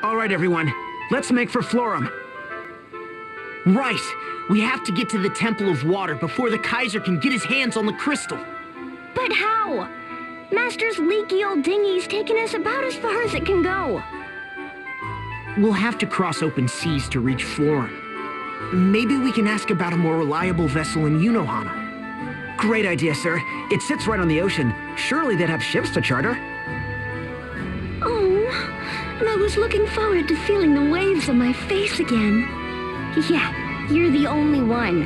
All right, everyone. Let's make for Florum. Right. We have to get to the Temple of Water before the Kaiser can get his hands on the crystal. But how? Master's leaky old dinghy's taken us about as far as it can go. We'll have to cross open seas to reach Florum. Maybe we can ask about a more reliable vessel in Unohana. Great idea, sir. It sits right on the ocean. Surely they'd have ships to charter. Oh, and I was looking forward to feeling the waves on my face again. Yeah, you're the only one.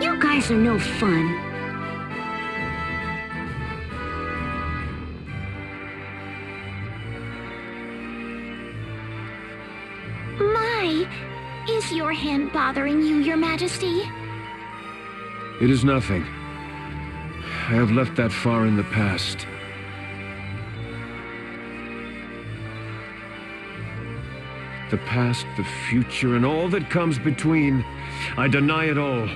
You guys are no fun. My, is your hand bothering you, Your Majesty? It is nothing. I have left that far in the past. The past, the future, and all that comes between. I deny it all.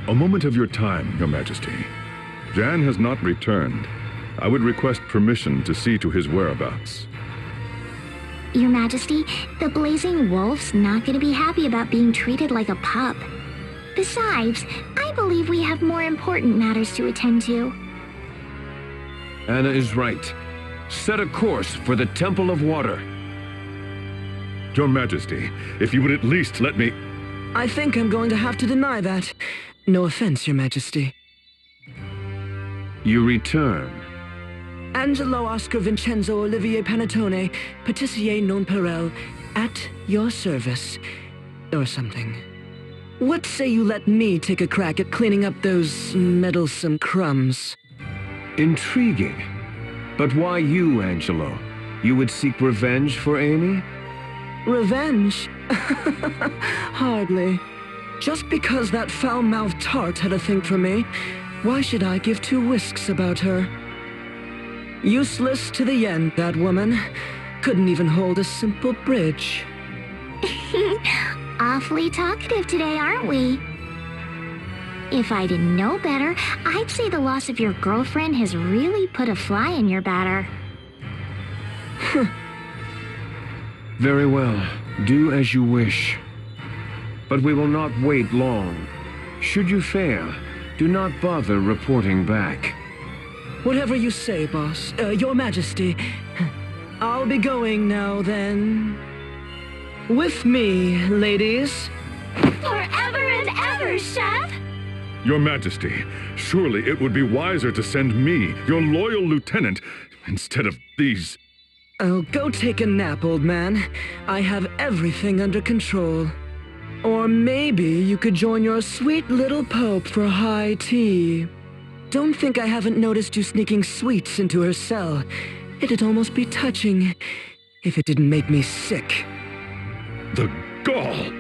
A moment of your time, Your Majesty. Jan has not returned. I would request permission to see to his whereabouts. Your Majesty, the Blazing Wolf's not going to be happy about being treated like a pup. Besides, I believe we have more important matters to attend to. Anna is right. Set a course for the Temple of Water. Your Majesty, if you would at least let me... I think I'm going to have to deny that. No offense, Your Majesty. You return. Angelo Oscar Vincenzo Olivier Panettone, Patissier non Perel, at your service. Or something. What say you let me take a crack at cleaning up those meddlesome crumbs? Intriguing. But why you, Angelo? You would seek revenge for Amy? Revenge? Hardly. Just because that foul-mouthed tart had a thing for me, why should I give two whisks about her? Useless to the end, that woman. Couldn't even hold a simple bridge. Awfully talkative today, aren't we? If I didn't know better, I'd say the loss of your girlfriend has really put a fly in your batter. Very well. Do as you wish. But we will not wait long. Should you fail, do not bother reporting back. Whatever you say, boss. Your Majesty. I'll be going now, then. With me, ladies. Forever and ever, Chef! Your Majesty, surely it would be wiser to send me, your loyal lieutenant, instead of these... Oh, go take a nap, old man. I have everything under control. Or maybe you could join your sweet little Pope for high tea. Don't think I haven't noticed you sneaking sweets into her cell. It'd almost be touching if it didn't make me sick. The gall!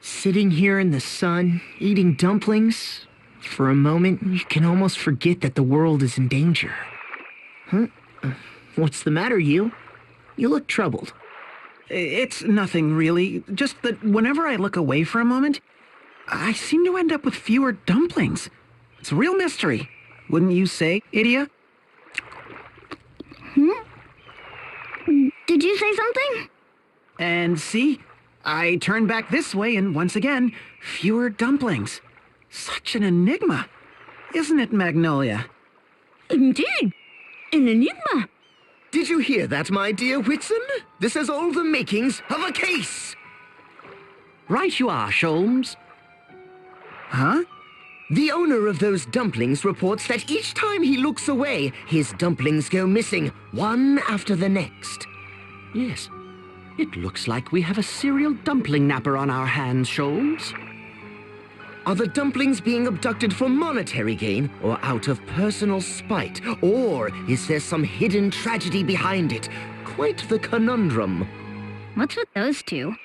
Sitting here in the sun, eating dumplings, for a moment you can almost forget that the world is in danger. Huh? What's the matter, you? You look troubled. It's nothing, really. Just that whenever I look away for a moment, I seem to end up with fewer dumplings. It's a real mystery. Wouldn't you say, Idia? Did you say something? And see? I turn back this way, and once again, fewer dumplings. Such an enigma. Isn't it, Magnolia? Indeed. An enigma. Did you hear that, my dear Whitson? This has all the makings of a case. Right you are, Sholmes. Huh? The owner of those dumplings reports that each time he looks away, his dumplings go missing, one after the next. Yes, it looks like we have a serial dumpling napper on our hands, Sholmes. Are the dumplings being abducted for monetary gain or out of personal spite? Or is there some hidden tragedy behind it? Quite the conundrum. What's with those two?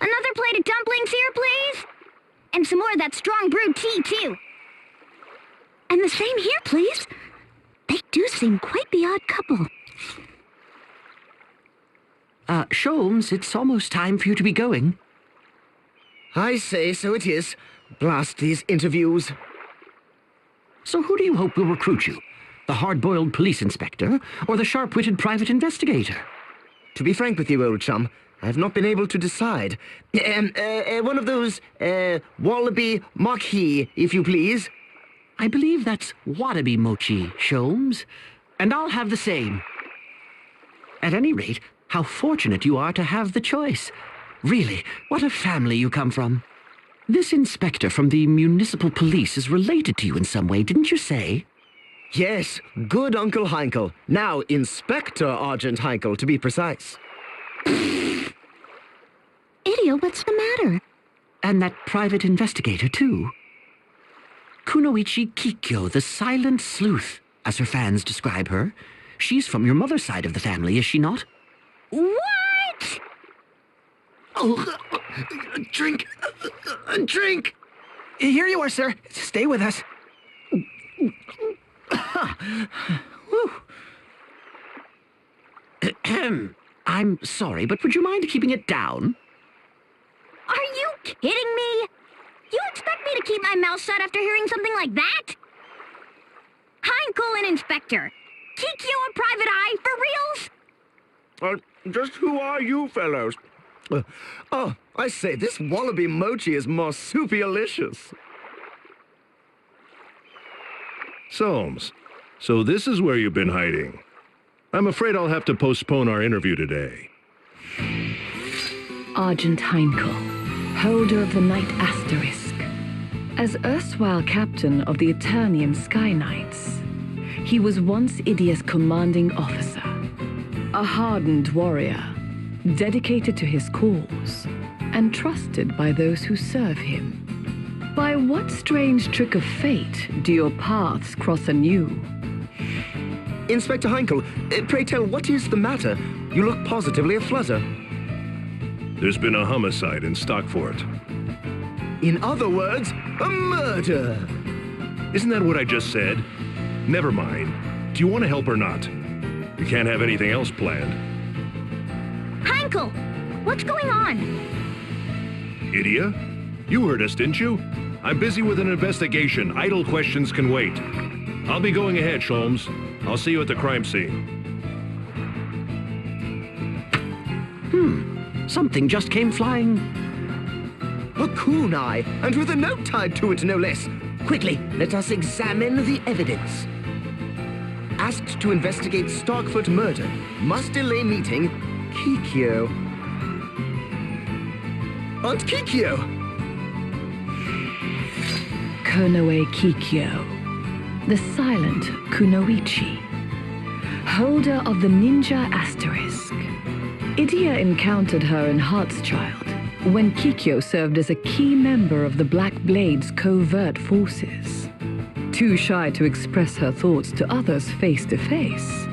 Another plate of dumplings here, please? And some more of that strong brewed tea, too. And the same here, please. They do seem quite the odd couple. Sholmes, it's almost time for you to be going. I say so it is. Blast these interviews. So who do you hope will recruit you? The hard-boiled police inspector or the sharp-witted private investigator? To be frank with you, old chum, I've not been able to decide. One of those, wallaby mochi, if you please. I believe that's Wadabi Mochi, Sholmes. And I'll have the same. At any rate, how fortunate you are to have the choice. Really, what a family you come from. This inspector from the municipal police is related to you in some way, didn't you say? Yes, good Uncle Heinkel. Now Inspector Argent Heinkel, to be precise. Idiot, what's the matter? And that private investigator, too. Kunoichi Kikyo, the silent sleuth, as her fans describe her. She's from your mother's side of the family, is she not? What? Oh, drink. Drink. Here you are, sir. Stay with us. I'm sorry, but would you mind keeping it down? Are you kidding me? You expect me to keep my mouth shut after hearing something like that? Heinkel, an inspector. Kikyo, a private eye, for reals? Just who are you fellows? Oh, I say, this wallaby mochi is marsupialicious. Soames, so this is where you've been hiding. I'm afraid I'll have to postpone our interview today. Argent Heinkel, holder of the Knight Asterisk. As erstwhile captain of the Eternian Sky Knights, he was once Idia's commanding officer, a hardened warrior, dedicated to his cause, and trusted by those who serve him. By what strange trick of fate do your paths cross anew? Inspector Heinkel, pray tell, what is the matter? You look positively aflutter. There's been a homicide in Stockfort. In other words, a murder. Isn't that what I just said? Never mind. Do you want to help or not? We can't have anything else planned. Heinkel, what's going on? Idia? You heard us, didn't you? I'm busy with an investigation. Idle questions can wait. I'll be going ahead, Sholmes. I'll see you at the crime scene. Something just came flying. A kunai, and with a note tied to it, no less. Quickly, let us examine the evidence. Asked to investigate Starkfoot murder. Must delay meeting. Kikyo. Aunt Kikyo! Konoe Kikyo, the silent Kunoichi, holder of the Ninja Asterisk. Idia encountered her in Heartschild when Kikyo served as a key member of the Black Blade's covert forces. Too shy to express her thoughts to others face to face,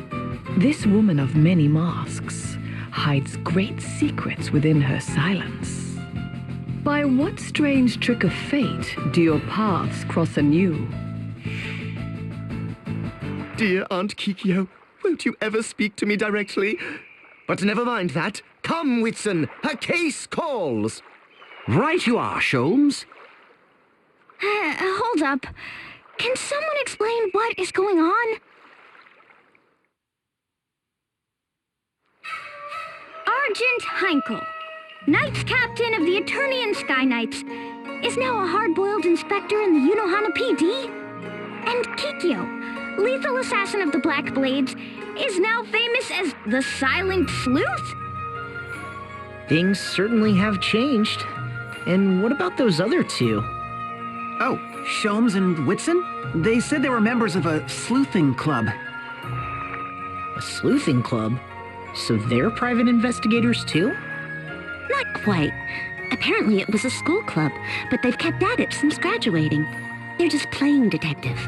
this woman of many masks hides great secrets within her silence. By what strange trick of fate do your paths cross anew? Dear Aunt Kikyo, won't you ever speak to me directly? But never mind that. Come, Whitson, a case calls. Right you are, Sholmes. Hold up. Can someone explain what is going on? Argent Heinkel, Knights Captain of the Eternian Sky Knights, is now a hard-boiled inspector in the Unohana PD? And Kikyo, lethal assassin of the Black Blades, is now famous as the Silent Sleuth? Things certainly have changed. And what about those other two? Oh, Sholmes and Whitson? They said they were members of a sleuthing club. A sleuthing club? So they're private investigators too? Not quite. Apparently it was a school club, but they've kept at it since graduating. They're just playing detective.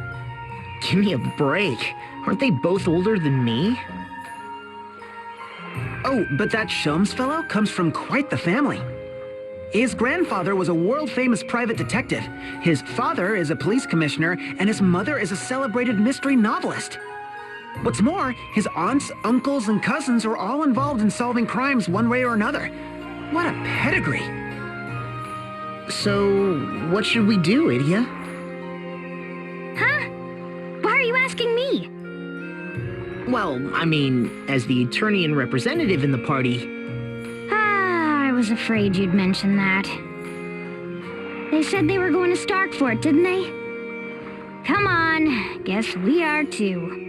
Give me a break. Aren't they both older than me? Oh, but that Sholmes fellow comes from quite the family. His grandfather was a world-famous private detective. His father is a police commissioner, and his mother is a celebrated mystery novelist. What's more, his aunts, uncles, and cousins are all involved in solving crimes one way or another. What a pedigree. So, what should we do, Idia? Huh? Why are you asking me? Well, I mean, as the attorney and representative in the party. I was afraid you'd mention that. They said they were going to Starkfort, didn't they? Come on, guess we are too.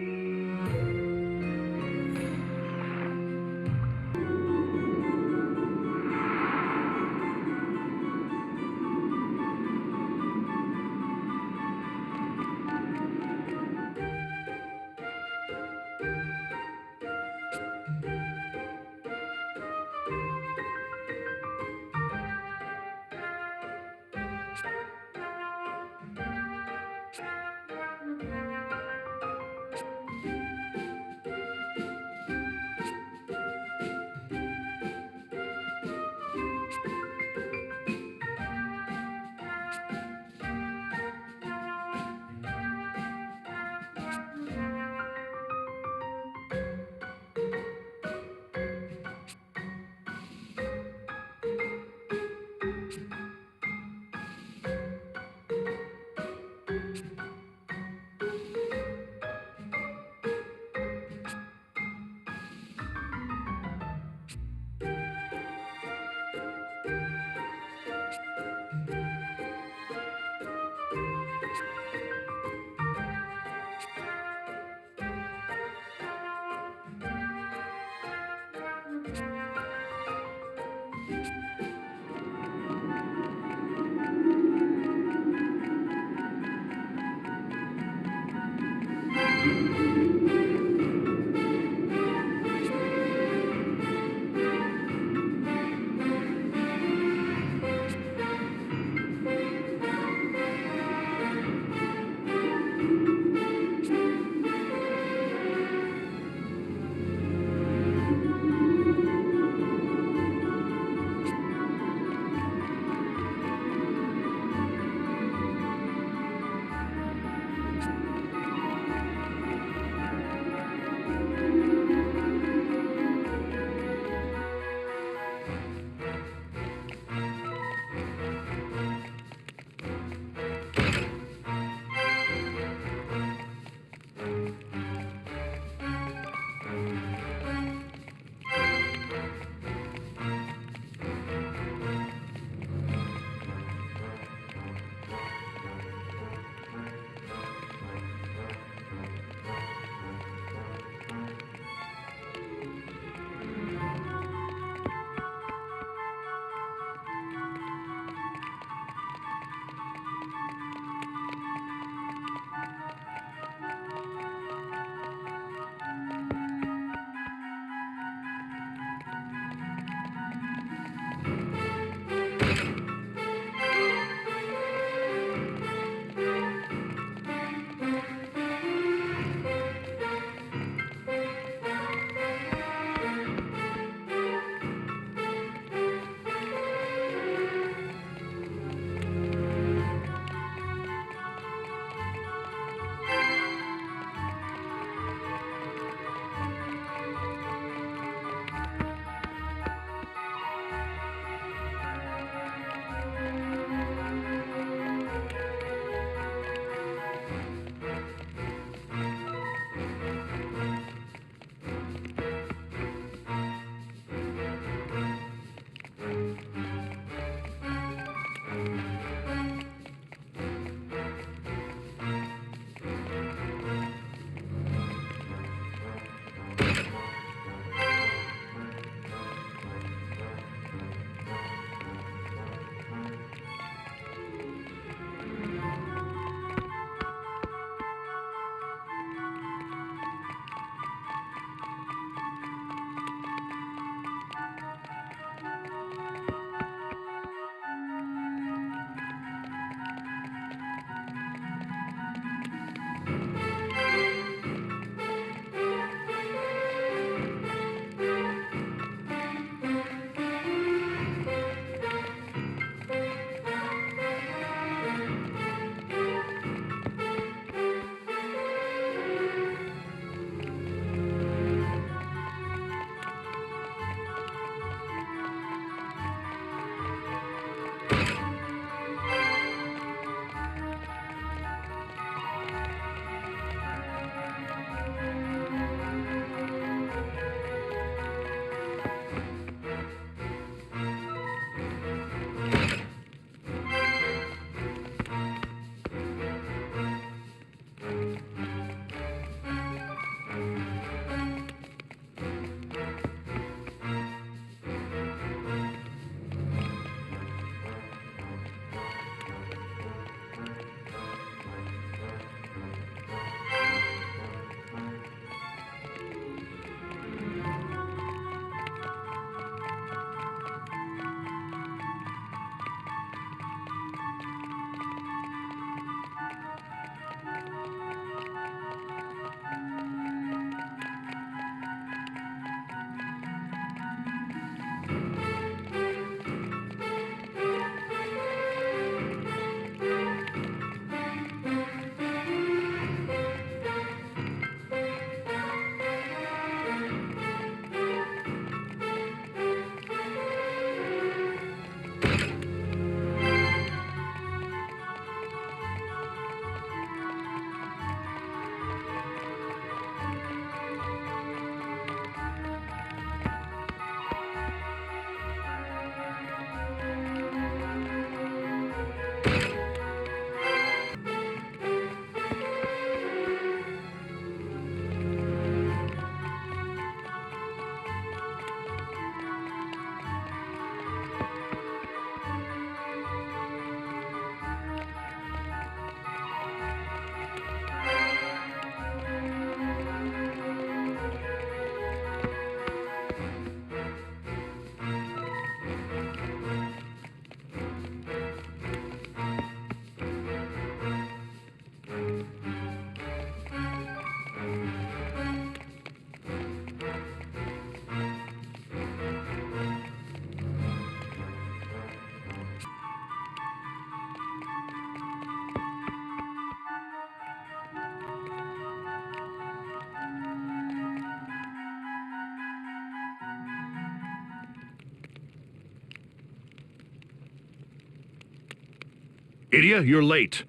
Idia, you're late.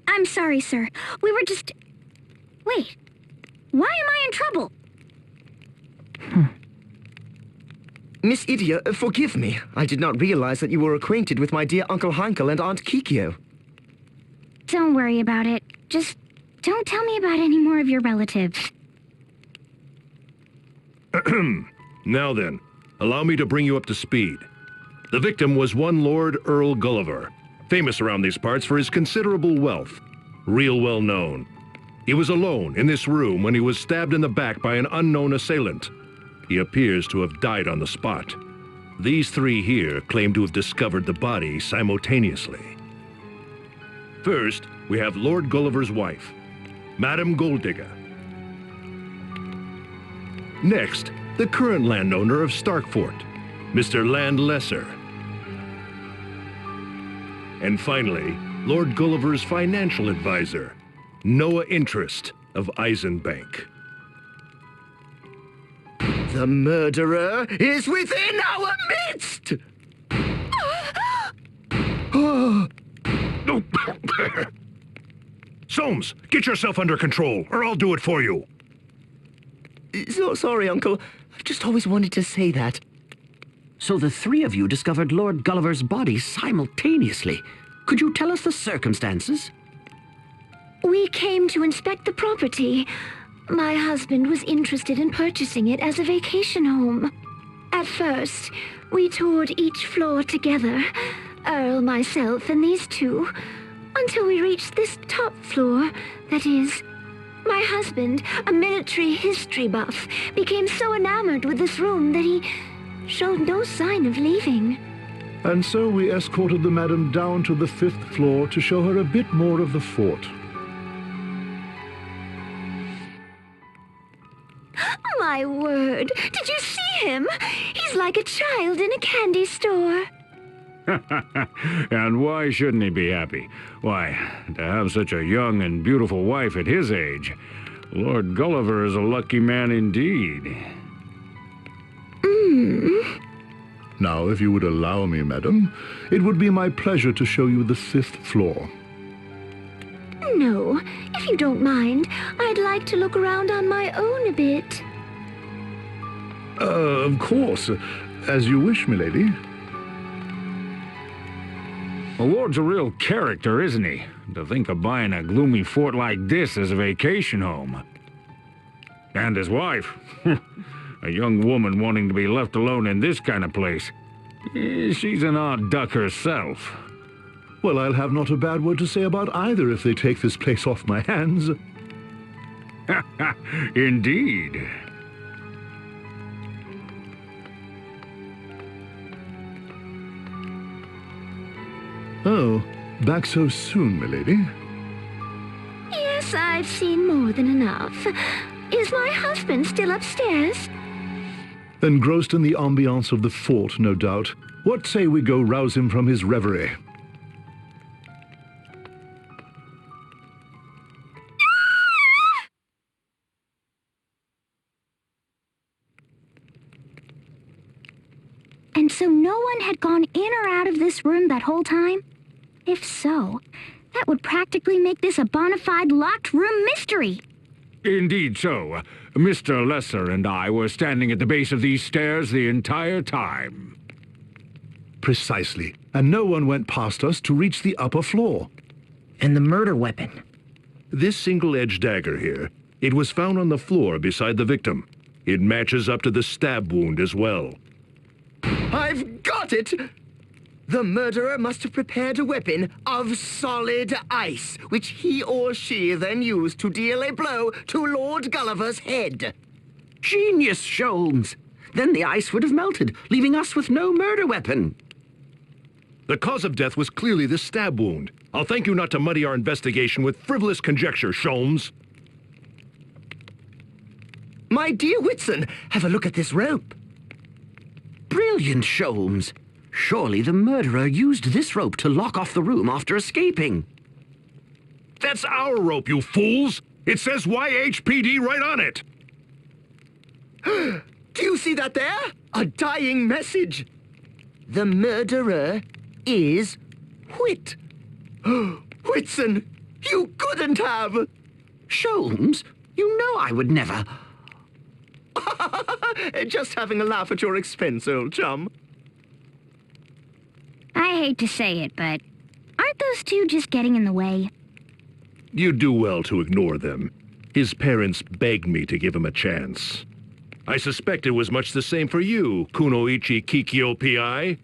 I'm sorry, sir. We were just... Wait. Why am I in trouble? Miss Idia, forgive me. I did not realize that you were acquainted with my dear Uncle Heinkel and Aunt Kikyo. Don't worry about it. Just don't tell me about any more of your relatives. Now then, allow me to bring you up to speed. The victim was one Lord Earl Gulliver, famous around these parts for his considerable wealth. Real well known. He was alone in this room when he was stabbed in the back by an unknown assailant. He appears to have died on the spot. These three here claim to have discovered the body simultaneously. First, we have Lord Gulliver's wife, Madame Golddigger. Next, the current landowner of Starkfort, Mr. Land Lesser. And finally, Lord Gulliver's financial advisor, Noah Interest of Eisenbank. The murderer is within our midst! Soames, get yourself under control, or I'll do it for you. So sorry, Uncle. I've just always wanted to say that. So the three of you discovered Lord Gulliver's body simultaneously. Could you tell us the circumstances? We came to inspect the property. My husband was interested in purchasing it as a vacation home. At first, we toured each floor together, Earl, myself, and these two, until we reached this top floor, that is. My husband, a military history buff, became so enamored with this room that he showed no sign of leaving. And so we escorted the madam down to the 5th floor to show her a bit more of the fort. My word, did you see him? He's like a child in a candy store. And why shouldn't he be happy? Why, to have such a young and beautiful wife at his age, Lord Gulliver is a lucky man indeed. Now, if you would allow me, madam, it would be my pleasure to show you the 5th floor. No, if you don't mind, I'd like to look around on my own a bit. Of course. As you wish, milady. The Lord's a real character, isn't he? To think of buying a gloomy fort like this as a vacation home. And his wife. A young woman wanting to be left alone in this kind of place. She's an odd duck herself. Well, I'll have not a bad word to say about either if they take this place off my hands. Indeed. Oh, back so soon, milady? Yes, I've seen more than enough. Is my husband still upstairs? Engrossed in the ambiance of the fort, no doubt. What say we go rouse him from his reverie? And so no one had gone in or out of this room that whole time? If so, that would practically make this a bona fide locked room mystery. Indeed so. Mr. Lesser and I were standing at the base of these stairs the entire time. Precisely. And no one went past us to reach the upper floor. And the murder weapon. This single-edged dagger here, it was found on the floor beside the victim. It matches up to the stab wound as well. I've got it! The murderer must have prepared a weapon of solid ice, which he or she then used to deal a blow to Lord Gulliver's head. Genius, Sholmes! Then the ice would have melted, leaving us with no murder weapon. The cause of death was clearly the stab wound. I'll thank you not to muddy our investigation with frivolous conjecture, Sholmes. My dear Whitson, have a look at this rope. Brilliant, Sholmes. Surely the murderer used this rope to lock off the room after escaping. That's our rope, you fools! It says YHPD right on it! Do you see that there? A dying message. The murderer is Whitson, you couldn't have! Sholmes, you know I would never. Just having a laugh at your expense, old chum. I hate to say it, but aren't those two just getting in the way? You do well to ignore them. His parents begged me to give him a chance. I suspect it was much the same for you, Kunoichi Kikyo Pi.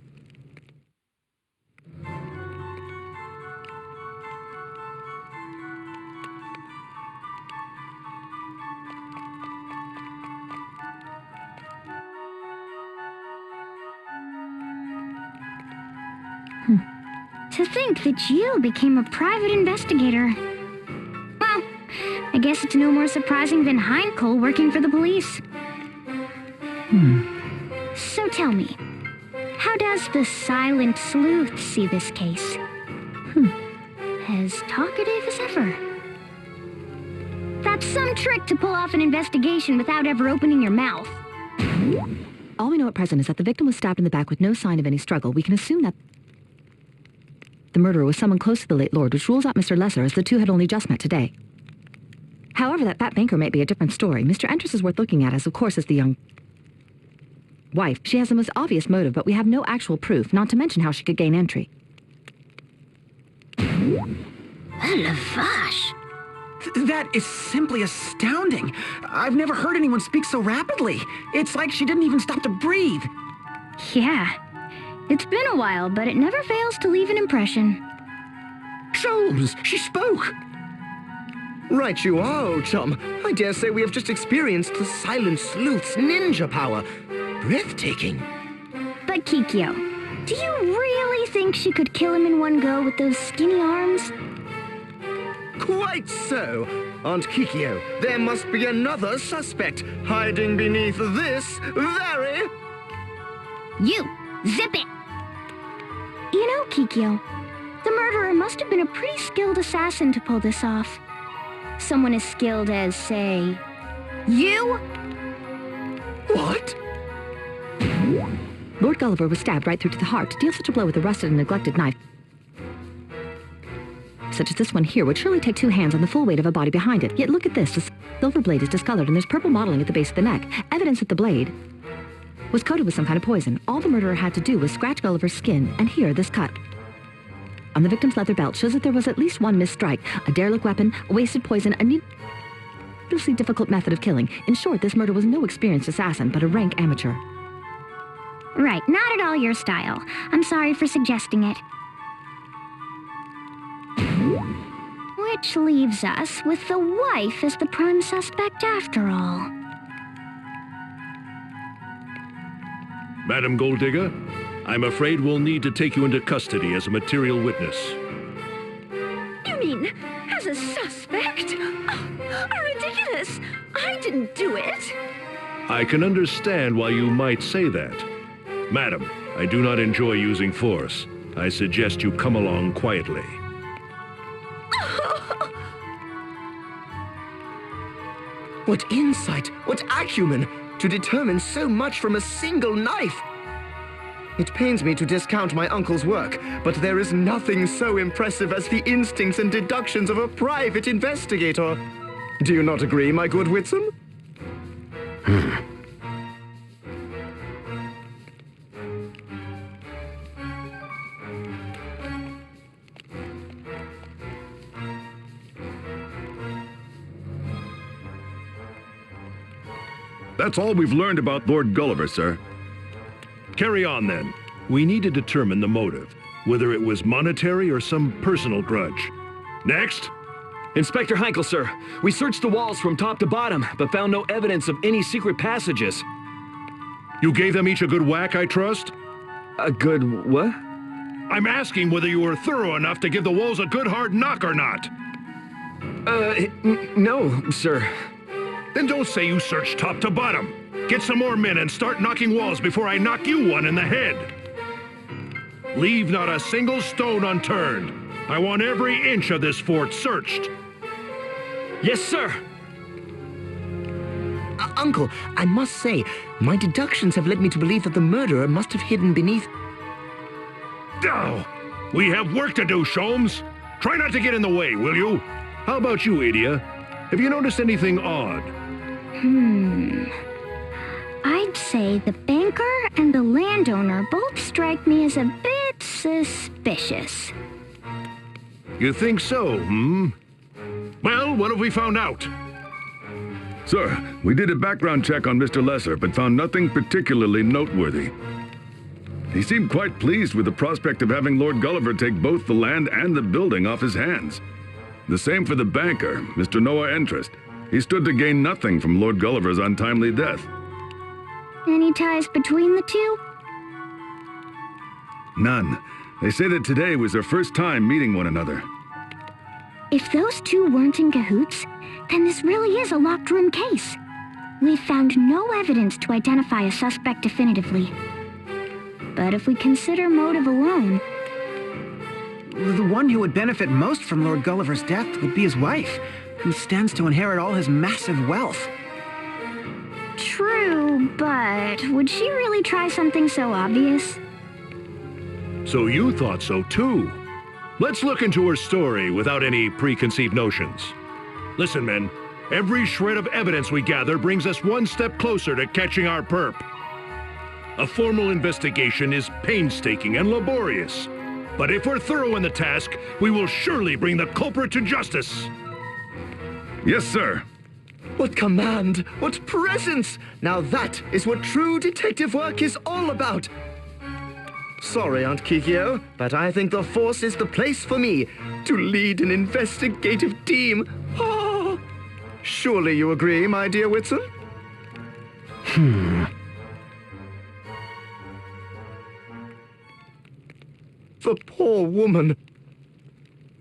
To think that you became a private investigator. Well, I guess it's no more surprising than Heinkel working for the police. So tell me, how does the Silent Sleuth see this case? As talkative as ever. That's some trick to pull off an investigation without ever opening your mouth. All we know at present is that the victim was stabbed in the back with no sign of any struggle. We can assume that the murderer was someone close to the late Lord, which rules out Mr. Lesser, as the two had only just met today. However, that fat banker may be a different story. Mr. Entrus is worth looking at, as of course is the young wife. She has the most obvious motive, but we have no actual proof, not to mention how she could gain entry. Lavash. That is simply astounding. I've never heard anyone speak so rapidly. It's like she didn't even stop to breathe. Yeah. It's been a while, but it never fails to leave an impression. Sholmes, she spoke! Right you are, old chum. I dare say we have just experienced the Silent Sleuth's ninja power. Breathtaking. But Kikyo, do you really think she could kill him in one go with those skinny arms? Quite so. Aunt Kikyo, there must be another suspect hiding beneath this very... You! Zip it! You know, Kikyo, the murderer must have been a pretty skilled assassin to pull this off. Someone as skilled as, say, you? What? Lord Gulliver was stabbed right through to the heart. To deal such a blow with a rusted and neglected knife, such as this one here, would surely take two hands and the full weight of a body behind it. Yet look at this. The silver blade is discolored and there's purple mottling at the base of the neck. Evidence that the blade was coated with some kind of poison. All the murderer had to do was scratch Gulliver's skin, and here, this cut on the victim's leather belt shows that there was at least one missed strike, a derelict weapon, a wasted poison, a needlessly difficult method of killing. In short, this murder was no experienced assassin, but a rank amateur. Right, not at all your style. I'm sorry for suggesting it. Which leaves us with the wife as the prime suspect after all. Madam Golddigger, I'm afraid we'll need to take you into custody as a material witness. You mean, as a suspect? Oh, ridiculous! I didn't do it! I can understand why you might say that. Madam, I do not enjoy using force. I suggest you come along quietly. What insight, what acumen, to determine so much from a single knife! It pains me to discount my uncle's work, but there is nothing so impressive as the instincts and deductions of a private investigator. Do you not agree, my good Whitson? That's all we've learned about Lord Gulliver, sir. Carry on, then. We need to determine the motive, whether it was monetary or some personal grudge. Next! Inspector Heinkel, sir. We searched the walls from top to bottom, but found no evidence of any secret passages. You gave them each a good whack, I trust? A good what? I'm asking whether you were thorough enough to give the walls a good hard knock or not. No, sir. Then don't say you searched top to bottom. Get some more men and start knocking walls before I knock you one in the head. Leave not a single stone unturned. I want every inch of this fort searched. Yes, sir. Uncle, I must say, my deductions have led me to believe that the murderer must have hidden beneath... Oh, We have work to do, Sholmes. Try not to get in the way, will you? How about you, Idia? Have you noticed anything odd? I'd say the banker and the landowner both strike me as a bit suspicious. You think so, Well, what have we found out? Sir, we did a background check on Mr. Lesser, but found nothing particularly noteworthy. He seemed quite pleased with the prospect of having Lord Gulliver take both the land and the building off his hands. The same for the banker, Mr. Noah Entrust. He stood to gain nothing from Lord Gulliver's untimely death. Any ties between the two? None. They say that today was their first time meeting one another. If those two weren't in cahoots, then this really is a locked room case. We've found no evidence to identify a suspect definitively. But if we consider motive alone... The one who would benefit most from Lord Gulliver's death would be his wife, who stands to inherit all his massive wealth. True, but would she really try something so obvious? So you thought so too. Let's look into her story without any preconceived notions. Listen, men, every shred of evidence we gather brings us one step closer to catching our perp. A formal investigation is painstaking and laborious. But if we're thorough in the task, we will surely bring the culprit to justice. Yes, sir. What command! What presence! Now that is what true detective work is all about! Sorry, Aunt Kikyo, but I think the Force is the place for me to lead an investigative team. Oh, surely you agree, my dear Whitson? The poor woman.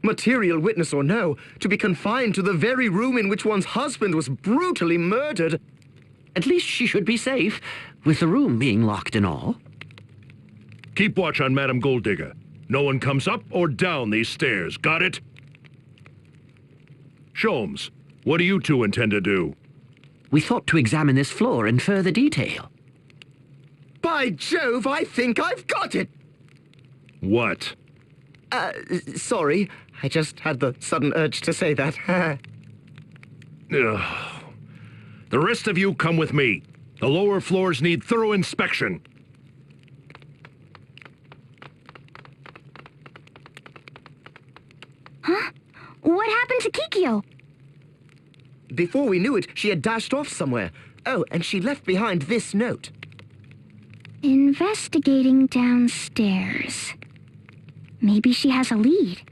Material witness or no, to be confined to the very room in which one's husband was brutally murdered. At least she should be safe, with the room being locked and all. Keep watch on Madame Golddigger. No one comes up or down these stairs, got it? Sholmes, what do you two intend to do? We thought to examine this floor in further detail. By Jove, I think I've got it! What? Sorry. I just had the sudden urge to say that. The rest of you come with me. The lower floors need thorough inspection. Huh? What happened to Kikyo? Before we knew it, she had dashed off somewhere. Oh, and she left behind this note. Investigating downstairs. Maybe she has a lead.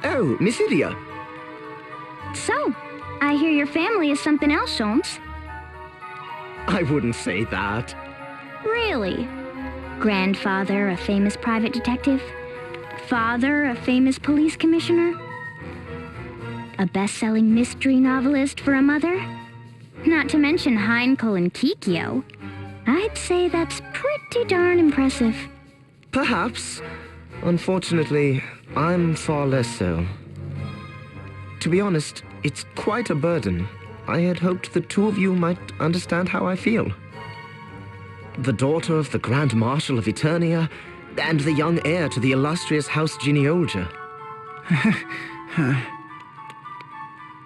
Oh, Miss Idia. So, I hear your family is something else, Sholmes. I wouldn't say that. Really? Grandfather, a famous private detective? Father, a famous police commissioner? A best-selling mystery novelist for a mother? Not to mention Heinkel and Kikyo. I'd say that's pretty darn impressive. Perhaps. Unfortunately, I'm far less so. To be honest, it's quite a burden. I had hoped the two of you might understand how I feel. The daughter of the Grand Marshal of Eternia, and the young heir to the illustrious House Genealogia.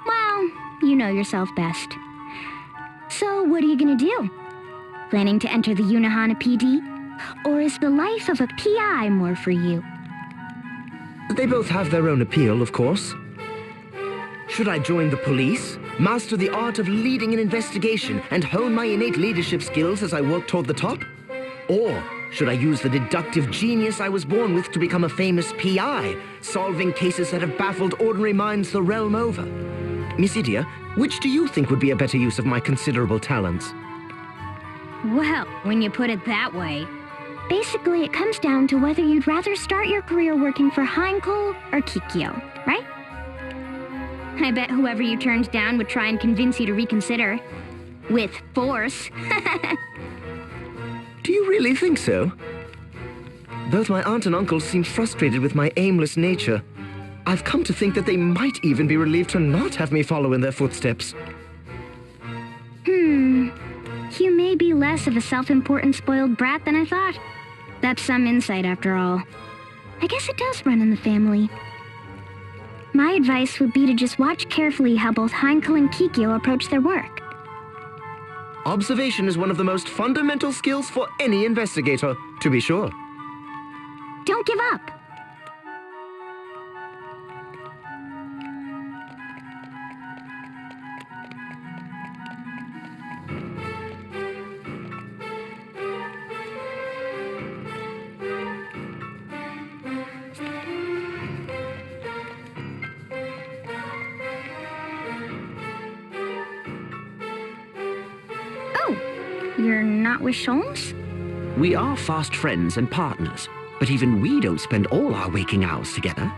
Well, you know yourself best. So, what are you gonna do? Planning to enter the Unohana PD? Or is the life of a PI more for you? They both have their own appeal, of course. Should I join the police, master the art of leading an investigation, and hone my innate leadership skills as I work toward the top? Or should I use the deductive genius I was born with to become a famous PI, solving cases that have baffled ordinary minds the realm over? Miss Idia, which do you think would be a better use of my considerable talents? Well, when you put it that way. Basically, it comes down to whether you'd rather start your career working for Heinkel or Kikyo, right? I bet whoever you turned down would try and convince you to reconsider. With force. Do you really think so? Both my aunt and uncle seem frustrated with my aimless nature. I've come to think that they might even be relieved to not have me follow in their footsteps. You may be less of a self-important spoiled brat than I thought. That's some insight after all. I guess it does run in the family. My advice would be to just watch carefully how both Heinkel and Kikyo approach their work. Observation is one of the most fundamental skills for any investigator, to be sure. Don't give up. You're not with Sholmes? We are fast friends and partners, but even we don't spend all our waking hours together.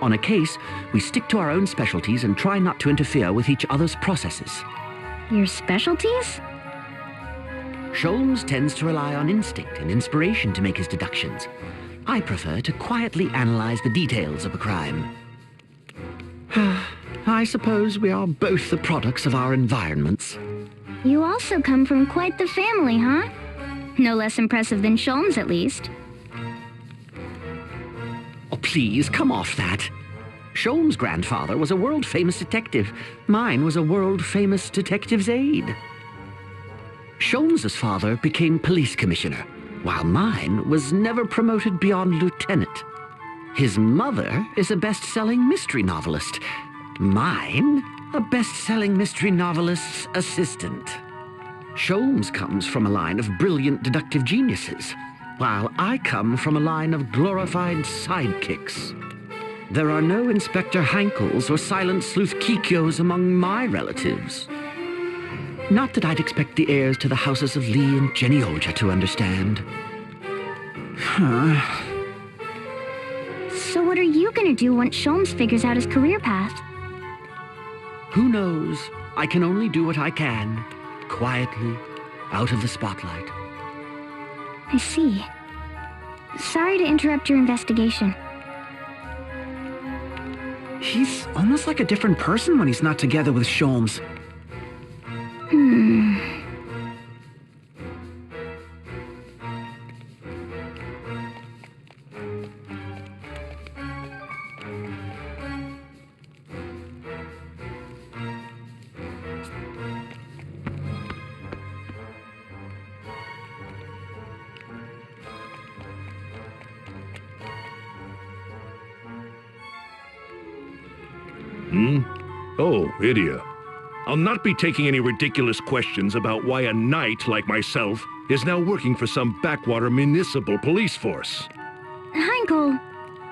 On a case, we stick to our own specialties and try not to interfere with each other's processes. Your specialties? Sholmes tends to rely on instinct and inspiration to make his deductions. I prefer to quietly analyze the details of a crime. I suppose we are both the products of our environments. You also come from quite the family, huh? No less impressive than Sholmes, at least. Oh, please, come off that. Sholmes' grandfather was a world-famous detective. Mine was a world-famous detective's aide. Sholmes' father became police commissioner, while mine was never promoted beyond lieutenant. His mother is a best-selling mystery novelist. Mine, a best-selling mystery novelist's assistant. Sholmes comes from a line of brilliant deductive geniuses, while I come from a line of glorified sidekicks. There are no Inspector Heinkels or Silent Sleuth Kikyos among my relatives. Not that I'd expect the heirs to the houses of Lee and Jenny Olja to understand. So what are you gonna do once Sholmes figures out his career path? Who knows? I can only do what I can, quietly, out of the spotlight. I see. Sorry to interrupt your investigation. He's almost like a different person when he's not together with Sholmes. Oh, ITA. I'll not be taking any ridiculous questions about why a knight like myself is now working for some backwater municipal police force. Heinkel!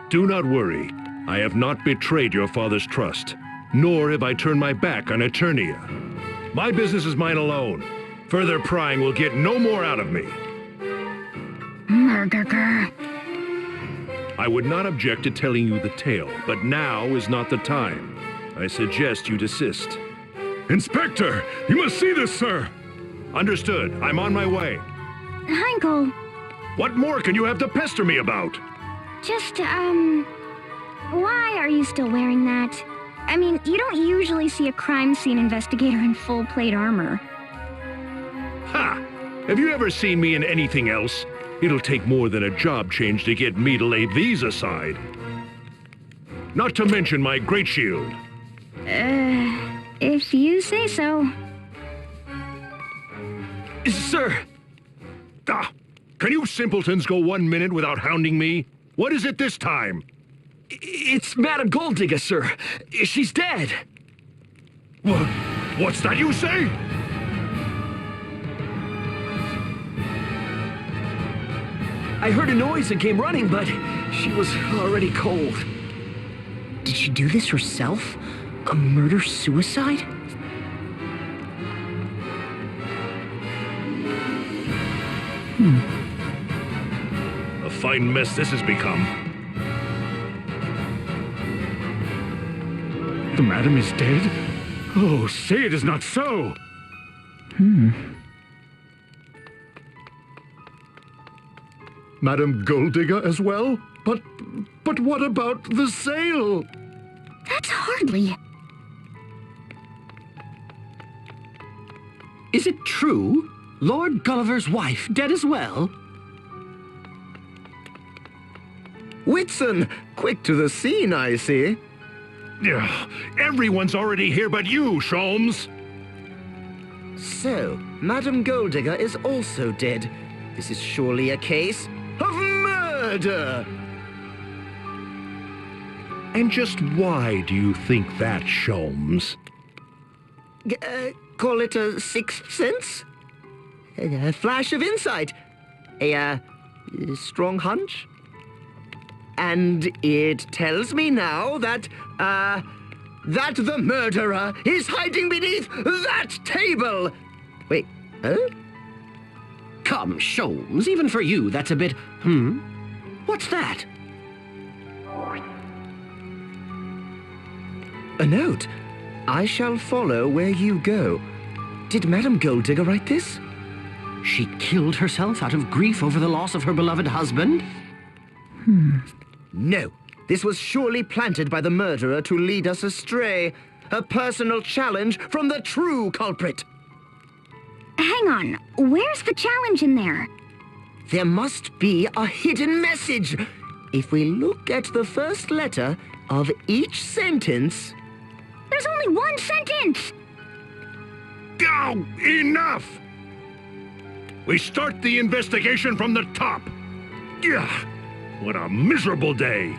Do not worry. I have not betrayed your father's trust, nor have I turned my back on Eternia. My business is mine alone. Further prying will get no more out of me. I would not object to telling you the tale, but now is not the time. I suggest you desist. Inspector! You must see this, sir! Understood. I'm on my way. Heinkel! What more can you have to pester me about? Just, why are you still wearing that? I mean, you don't usually see a crime scene investigator in full plate armor. Ha! Have you ever seen me in anything else? It'll take more than a job change to get me to lay these aside. Not to mention my great shield. If you say so. Sir! Ah! Can you simpletons go 1 minute without hounding me? What is it this time? It's Madame Golddigger, sir. She's dead. What's that you say? I heard a noise and came running, but she was already cold. Did she do this herself? A murder-suicide? A fine mess this has become. The madam is dead? Oh, say it is not so! Madam Golddigger as well? But what about the sale? That's hardly... Is it true? Lord Gulliver's wife dead as well? Whitson, quick to the scene, I see. Ugh, everyone's already here but you, Sholmes. So, Madam Golddigger is also dead. This is surely a case of murder! And just why do you think that, Sholmes? Call it a sixth sense? A flash of insight? A strong hunch? And it tells me now that the murderer is hiding beneath that table! Wait, huh? Come, Sholmes, even for you, that's a bit... What's that? A note. I shall follow where you go. Did Madam Golddigger write this? She killed herself out of grief over the loss of her beloved husband? No. This was surely planted by the murderer to lead us astray. A personal challenge from the true culprit. Hang on, where's the challenge in there? There must be a hidden message. If we look at the first letter of each sentence... There's only one sentence! Oh, enough! We start the investigation from the top. Ugh, what a miserable day.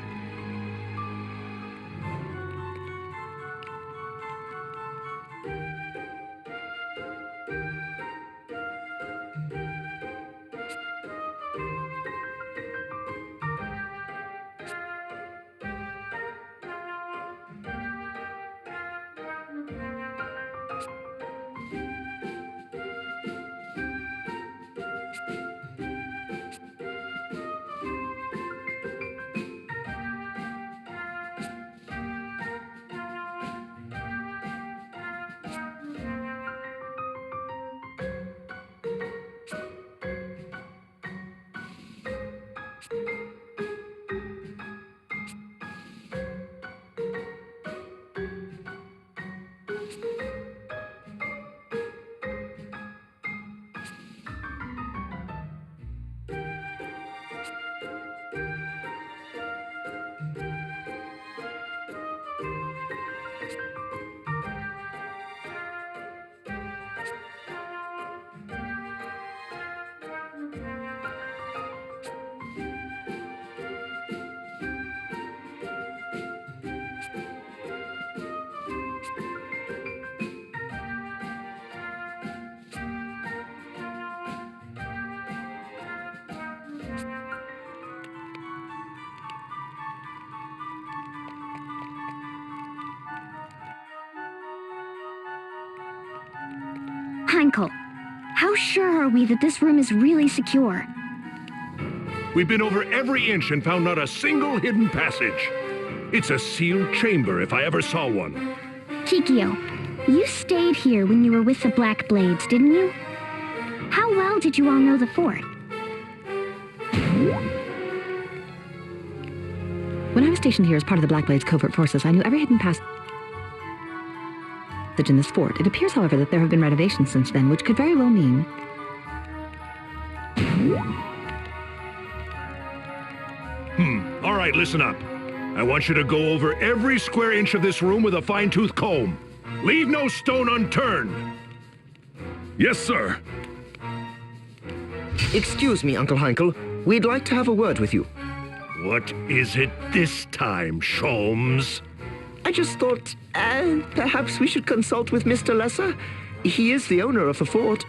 Heinkel, how sure are we that this room is really secure? We've been over every inch and found not a single hidden passage. It's a sealed chamber if I ever saw one. Kikyo, you stayed here when you were with the Black Blades, didn't you? How well did you all know the fort? When I was stationed here as part of the Black Blades covert forces, I knew every hidden passage in this fort. It appears, however, that there have been renovations since then, which could very well mean... All right, listen up. I want you to go over every square inch of this room with a fine-tooth comb. Leave no stone unturned. Yes, sir. Excuse me, Uncle Heinkel. We'd like to have a word with you. What is it this time, Sholmes? I just thought, perhaps we should consult with Mr. Lesser. He is the owner of the fort.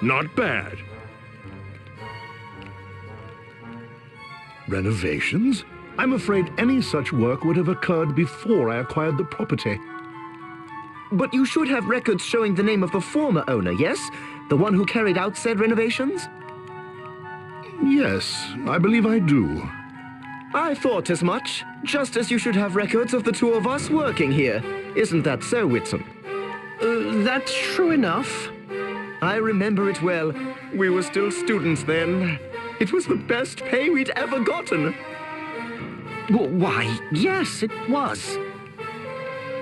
Not bad. Renovations? I'm afraid any such work would have occurred before I acquired the property. But you should have records showing the name of the former owner, yes? The one who carried out said renovations? Yes, I believe I do. I thought as much. Just as you should have records of the two of us working here. Isn't that so, Whitson? That's true enough. I remember it well. We were still students then. It was the best pay we'd ever gotten. Why, yes, it was.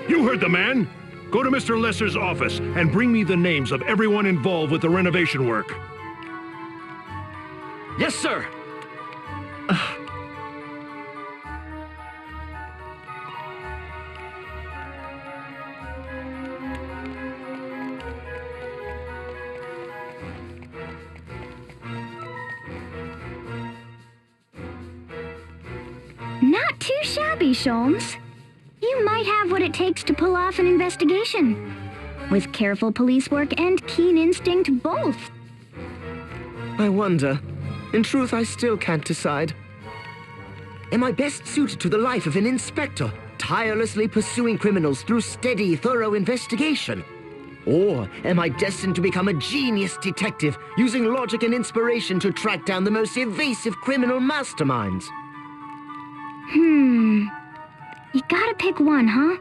You heard the man. Go to Mr. Lesser's office and bring me the names of everyone involved with the renovation work. Yes, sir. Not too shabby, Sholmes. You might have what it takes to pull off an investigation. With careful police work and keen instinct both. I wonder. In truth, I still can't decide. Am I best suited to the life of an inspector, tirelessly pursuing criminals through steady, thorough investigation? Or am I destined to become a genius detective, using logic and inspiration to track down the most evasive criminal masterminds? You gotta pick one, huh?